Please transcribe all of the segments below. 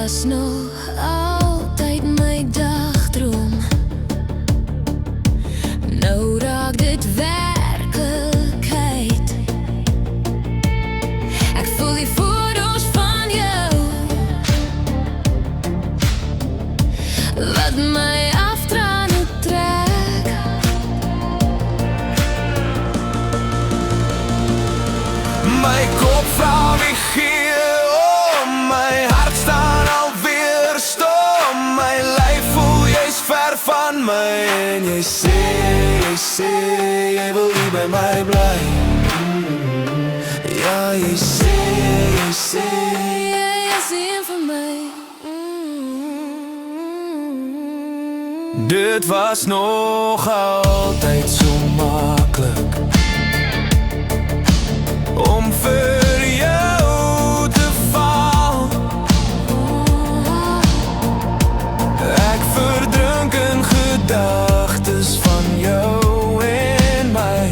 was nog altijd mijn dagdroom. Nou raakt het werkelijkheid. Ik voel die foto's van jou, wat mij aftranen trekt. Mijn kop vraagt wie gier, oh, mijn hart staat alweer stom. Mijn lijf voel je is ver van mij. En jij zei, jij wil niet bij mij blijven. Ja, jij zei, Jij is een van mij. dit was nog altijd zo makkelijk om voor jou te vallen. Ik verdrink in gedachtes van jou in mij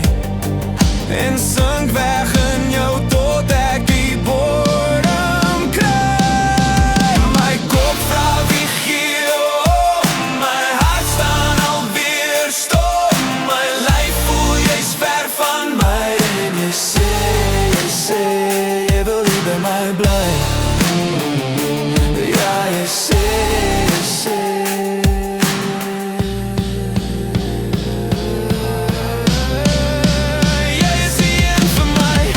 en zink weg in jou tot ik die bodem krijg. Mijn kop vraagt wie gier, oh, mijn hart staat alweer stom. Mijn lijf voel je is ver van mij. En je zei, je wil niet bij mij blijven. Ja, je zei. Jij is die een van mij.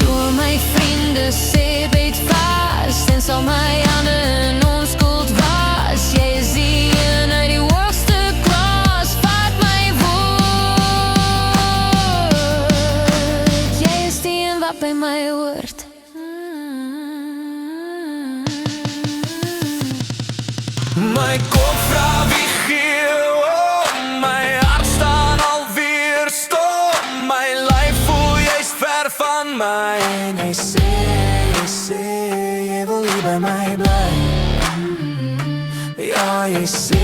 Zo mijn vrienden, ze beet vast en zal mij aan de onschuld was. Jij is die een uit die worste klas, vat mij woord. Jij is die een wat bij mij hoort. Mijn kop vraagt wie gier, oh, mijn hart staat alweer stom. Mijn lijf voel je is ver van mij. En hij zei, je wil niet bij mij blijven. Ja, je zei.